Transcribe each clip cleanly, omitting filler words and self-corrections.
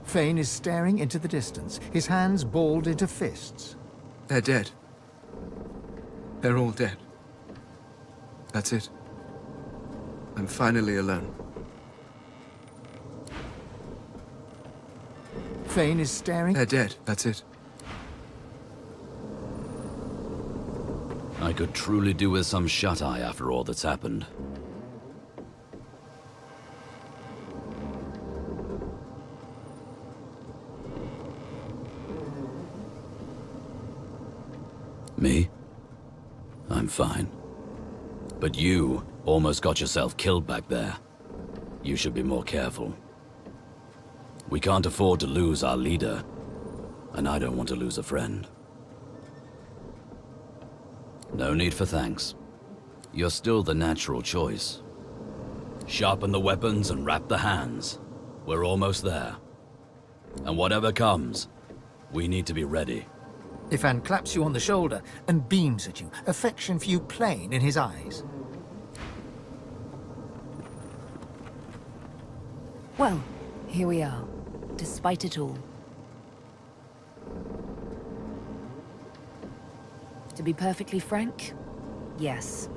Fane is staring into the distance, his hands balled into fists. They're dead. They're all dead. That's it. I'm finally alone. Fane is staring. They're dead. That's it. I could truly do with some shut-eye after all that's happened. Me? I'm fine. But you almost got yourself killed back there. You should be more careful. We can't afford to lose our leader, and I don't want to lose a friend. No need for thanks. You're still the natural choice. Sharpen the weapons and wrap the hands. We're almost there. And whatever comes, we need to be ready. Ifan claps you on the shoulder and beams at you, affection for you plain in his eyes. Well, here we are, despite it all. To be perfectly frank, yes.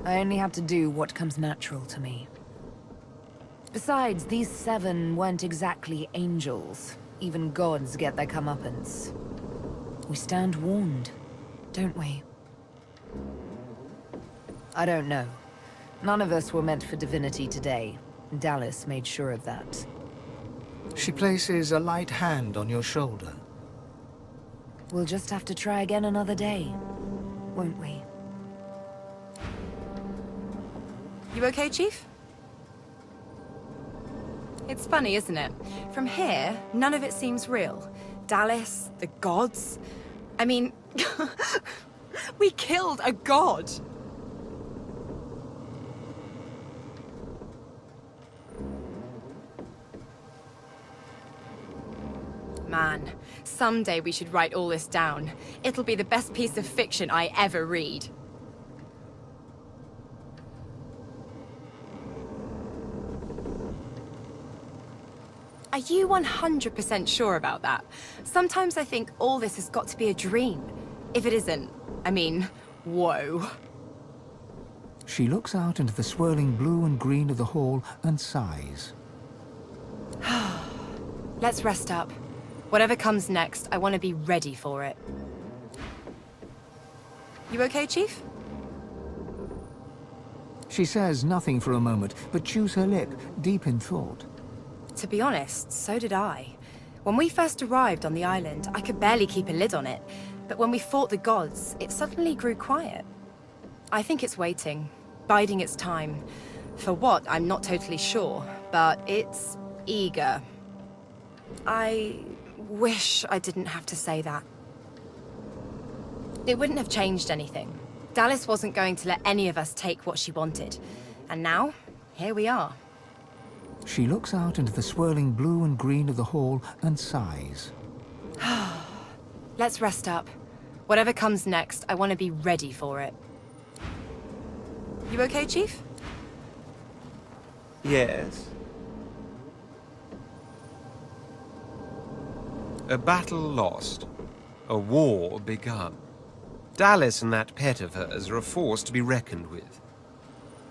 I only have to do what comes natural to me. Besides, these 7 weren't exactly angels. Even gods get their comeuppance. We stand warned, don't we? I don't know. None of us were meant for divinity today. Dallas made sure of that. She places a light hand on your shoulder. We'll just have to try again another day, won't we? You okay, Chief? It's funny, isn't it? From here, none of it seems real. Dallas, the gods. I mean, we killed a god! Man, someday we should write all this down. It'll be the best piece of fiction I ever read. Are you 100% sure about that? Sometimes I think all this has got to be a dream. If it isn't, I mean, whoa. She looks out into the swirling blue and green of the hall and sighs. Let's rest up. Whatever comes next, I want to be ready for it. You okay, Chief? She says nothing for a moment, but chews her lip, deep in thought. To be honest, so did I. When we first arrived on the island, I could barely keep a lid on it. But when we fought the gods, it suddenly grew quiet. I think it's waiting, biding its time. For what, I'm not totally sure, but it's eager. I wish I didn't have to say that. It wouldn't have changed anything. Dallas wasn't going to let any of us take what she wanted. And now, here we are. She looks out into the swirling blue and green of the hall and sighs. Let's rest up. Whatever comes next, I want to be ready for it. You okay, Chief? Yes. A battle lost. A war begun. Dallas and that pet of hers are a force to be reckoned with.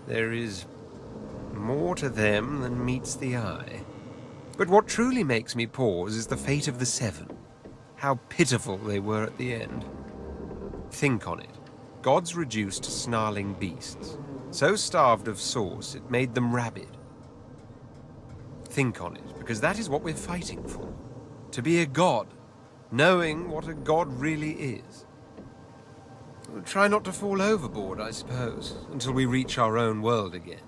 There is more to them than meets the eye. But what truly makes me pause is the fate of the 7. How pitiful they were at the end. Think on it. Gods reduced to snarling beasts. So starved of source, it made them rabid. Think on it, because that is what we're fighting for. To be a god, knowing what a god really is. We'll try not to fall overboard, I suppose, until we reach our own world again.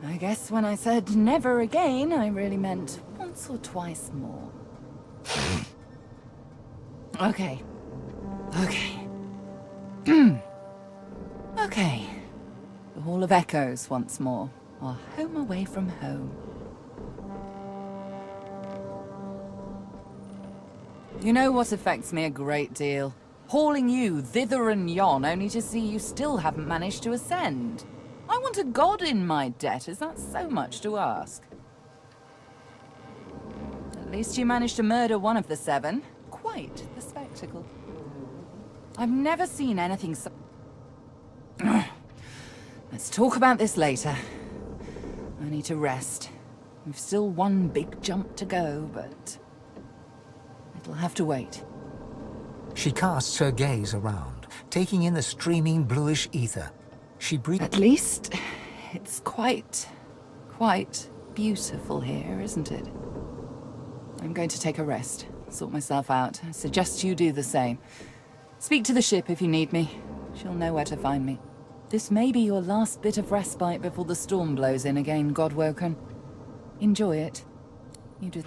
I guess when I said never again, I really meant once or twice more. Okay. Okay. Okay. The Hall of Echoes once more. Our home away from home. You know what affects me a great deal? Hauling you thither and yon only to see you still haven't managed to ascend. I want a god in my debt. Is that so much to ask? At least you managed to murder one of the 7. Quite the spectacle. I've never seen anything so... Let's talk about this later. I need to rest. We've still one big jump to go, but... it'll have to wait. She casts her gaze around, taking in the streaming bluish ether. She breathes. At least, it's quite beautiful here, isn't it? I'm going to take a rest, sort myself out. I suggest you do the same. Speak to the ship if you need me. She'll know where to find me. This may be your last bit of respite before the storm blows in again, Godwoken. Enjoy it. You did...